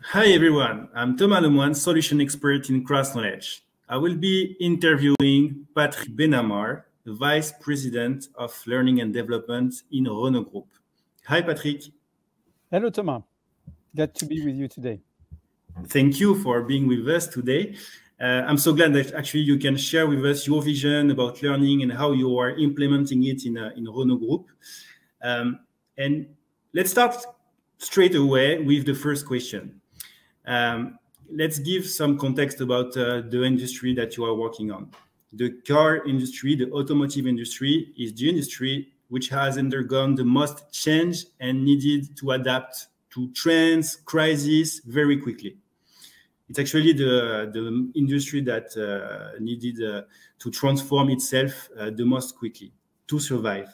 Hi everyone, I'm Thomas Lemoine, solution expert in Crossknowledge. I will be interviewing Patrick Benammar, the Vice President of Learning and Development in Renault Group. Hi Patrick. Hello Thomas, glad to be with you today. Thank you for being with us today. I'm so glad that actually you can share with us your vision about learning and how you are implementing it in Renault Group. And let's start straight away with the first question. Let's give some context about the industry that you are working on. The car industry, the automotive industry, is the industry which has undergone the most change and needed to adapt to trends, crises very quickly. It's actually the industry that needed to transform itself the most quickly to survive.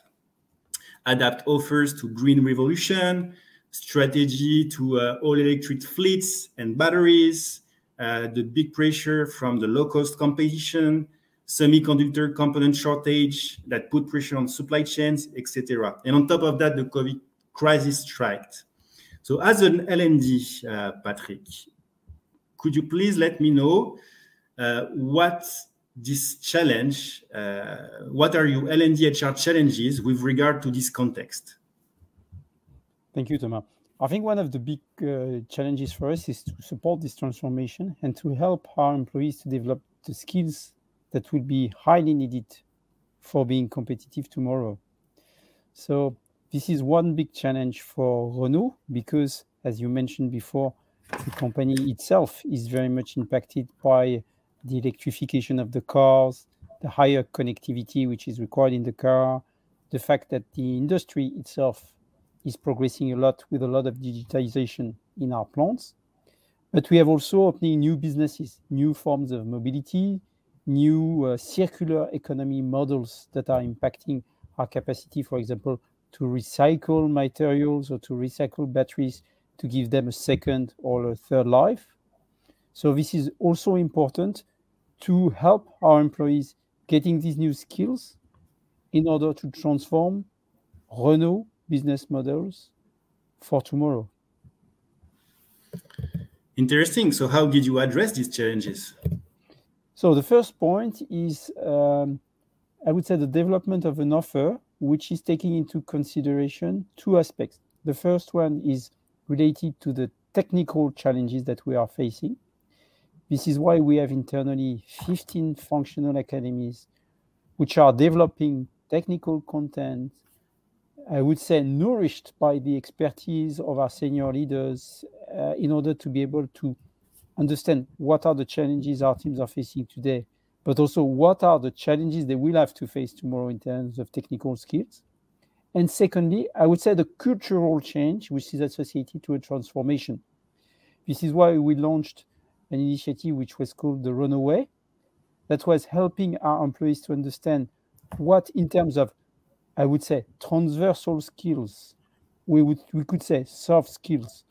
Adapt offers to green revolution, strategy to all-electric fleets and batteries, the big pressure from the low-cost competition, semiconductor component shortage that put pressure on supply chains, etc. And on top of that, the COVID crisis struck. So as an L&D, Patrick, could you please let me know what this challenge, what are your L&D HR challenges with regard to this context? Thank you, Thomas. I think one of the big challenges for us is to support this transformation and to help our employees to develop the skills that will be highly needed for being competitive tomorrow. So this is one big challenge for Renault because, as you mentioned before, the company itself is very much impacted by the electrification of the cars, the higher connectivity which is required in the car, the fact that the industry itself is progressing a lot with a lot of digitization in our plants. But we have also opening new businesses, new forms of mobility, new circular economy models that are impacting our capacity, for example, to recycle materials or to recycle batteries to give them a second or a third life. So this is also important to help our employees getting these new skills in order to transform Renault business models for tomorrow. Interesting. So how did you address these challenges? So the first point is, I would say, the development of an offer which is taking into consideration two aspects. The first one is related to the technical challenges that we are facing. This is why we have internally 15 functional academies which are developing technical content, I would say nourished by the expertise of our senior leaders in order to be able to understand what are the challenges our teams are facing today, but also what are the challenges they will have to face tomorrow in terms of technical skills. And secondly, I would say the cultural change, which is associated to a transformation. This is why we launched an initiative which was called the Renault Way, that was helping our employees to understand what, in terms of, I would say, transversal skills, we could say soft skills,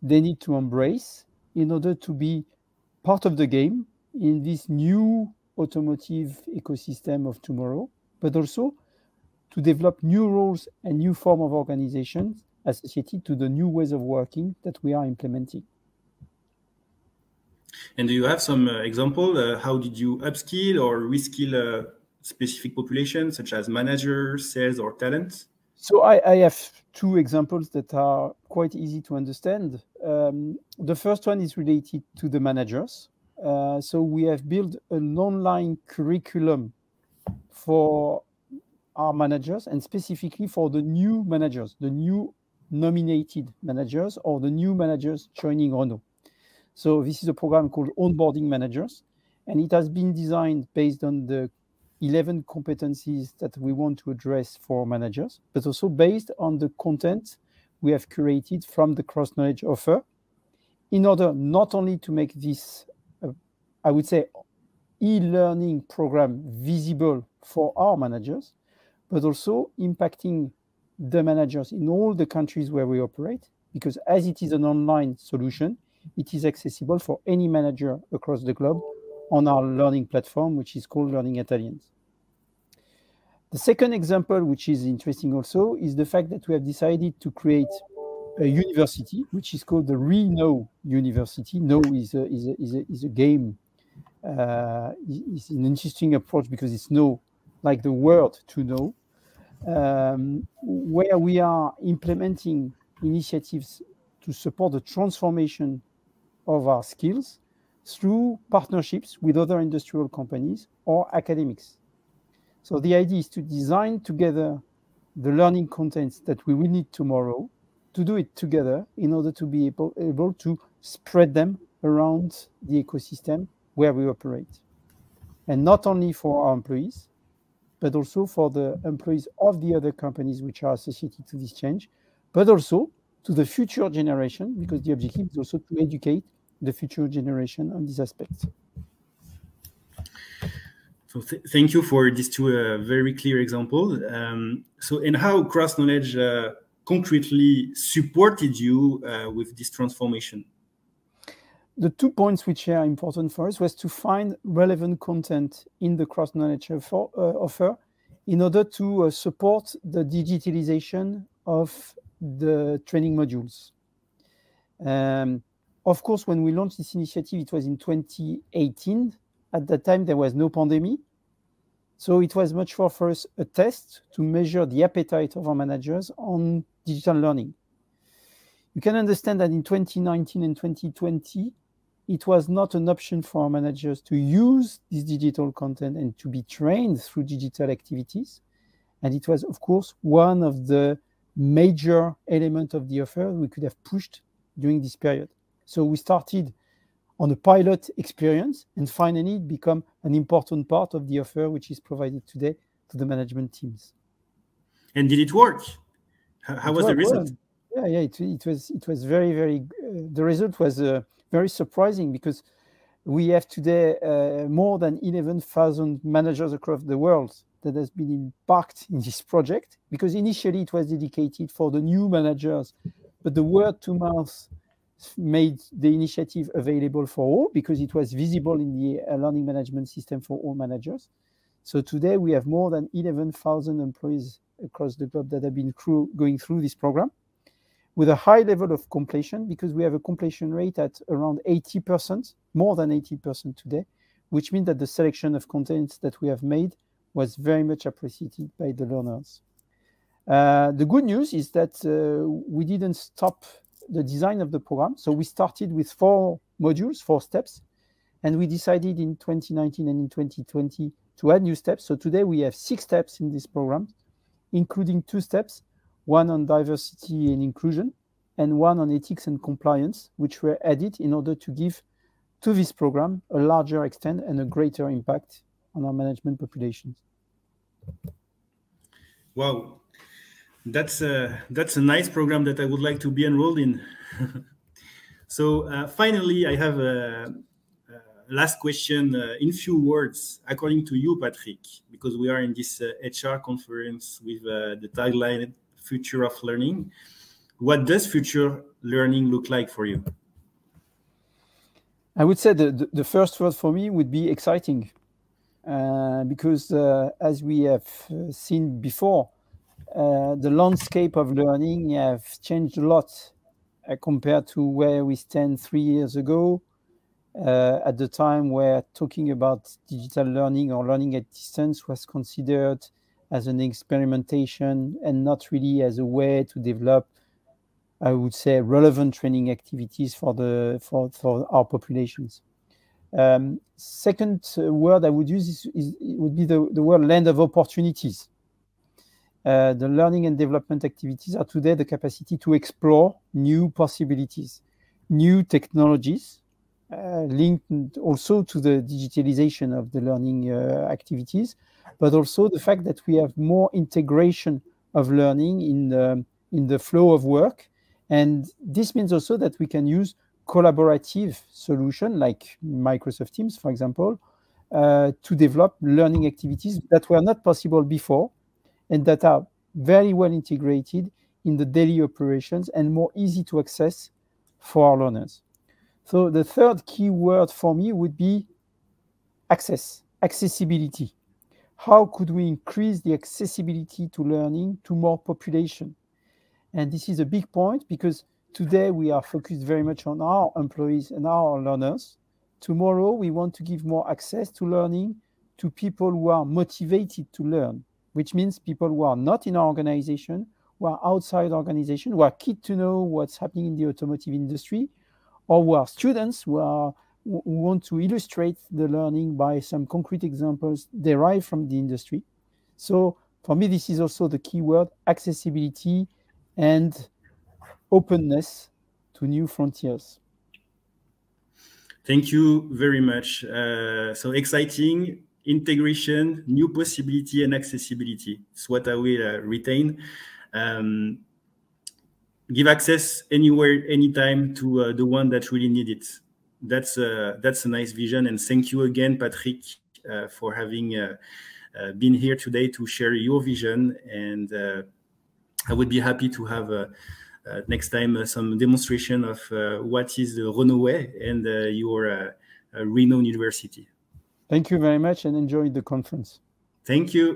they need to embrace in order to be part of the game in this new automotive ecosystem of tomorrow, but also to develop new roles and new form of organizations associated to the new ways of working that we are implementing. And do you have some example? How did you upskill or reskill specific populations, such as managers, sales, or talents? So I have two examples that are quite easy to understand. The first one is related to the managers. So we have built an online curriculum for our managers and specifically for the new managers, the new nominated managers or the new managers joining Renault. So this is a program called Onboarding Managers, and it has been designed based on the 11 competencies that we want to address for managers, but also based on the content we have curated from the Crossknowledge offer in order not only to make this, I would say, e-learning program visible for our managers, but also impacting the managers in all the countries where we operate, because as it is an online solution, it is accessible for any manager across the globe on our learning platform, which is called Learning Italians. The second example, which is interesting also, is the fact that we have decided to create a university, which is called the Renault University. No is a game. It's an interesting approach because it's know, like the word to know, where we are implementing initiatives to support the transformation of our skills through partnerships with other industrial companies or academics. So the idea is to design together the learning contents that we will need tomorrow, to do it together in order to be able to spread them around the ecosystem where we operate. And not only for our employees, but also for the employees of the other companies which are associated to this change, but also to the future generation, because the objective is also to educate the future generation on these aspects. So thank you for these two very clear examples. And how Crossknowledge concretely supported you with this transformation? The 2 points which are important for us was to find relevant content in the Crossknowledge offer in order to support the digitalization of the training modules. Of course, when we launched this initiative, it was in 2018. At that time, there was no pandemic. So it was much more for us a test to measure the appetite of our managers on digital learning. You can understand that in 2019 and 2020, it was not an option for our managers to use this digital content and to be trained through digital activities. And it was, of course, one of the major elements of the offer we could have pushed during this period. So we started on a pilot experience, and finally it became an important part of the offer which is provided today to the management teams. And did it work? How was the result? Well. Yeah, it was very, very. The result was very surprising because we have today more than 11,000 managers across the world that has been embarked in this project. Because initially it was dedicated for the new managers, but the word to mouth made the initiative available for all because it was visible in the learning management system for all managers. So today we have more than 11,000 employees across the globe that have been going through this program with a high level of completion because we have a completion rate at around 80%, more than 80% today, which means that the selection of contents that we have made was very much appreciated by the learners. The good news is that we didn't stop the design of the program. So we started with 4 modules, 4 steps, and we decided in 2019 and in 2020 to add new steps. So today we have 6 steps in this program, including 2 steps, one on diversity and inclusion, and one on ethics and compliance, which were added in order to give to this program a larger extent and a greater impact on our management populations. Wow. That's a nice program that I would like to be enrolled in. So finally, I have a last question in few words, according to you, Patrick, because we are in this HR conference with the tagline Future of Learning. What does future learning look like for you? I would say the first word for me would be exciting, because as we have seen before, the landscape of learning have changed a lot compared to where we stand 3 years ago. At the time where talking about digital learning or learning at distance was considered as an experimentation and not really as a way to develop, I would say, relevant training activities for our populations. Second word I would use would be the word land of opportunities. The learning and development activities are today the capacity to explore new possibilities, new technologies, linked also to the digitalization of the learning activities, but also the fact that we have more integration of learning in the flow of work. And this means also that we can use collaborative solutions like Microsoft Teams, for example, to develop learning activities that were not possible before, and that are very well integrated in the daily operations and more easy to access for our learners. So the third key word for me would be accessibility. How could we increase the accessibility to learning to more population? And this is a big point because today we are focused very much on our employees and our learners. Tomorrow we want to give more access to learning to people who are motivated to learn, which means people who are not in our organization, who are outside the organization, who are keen to know what's happening in the automotive industry, or who are students who want to illustrate the learning by some concrete examples derived from the industry. So for me, this is also the key word: accessibility and openness to new frontiers. Thank you very much. So exciting, integration, new possibility, and accessibility. It's what I will retain. Give access anywhere, anytime to the one that really need it. That's a nice vision. And thank you again, Patrick, for having been here today to share your vision. And I would be happy to have next time some demonstration of what is the Renault way and your Renault University. Thank you very much and enjoy the conference. Thank you.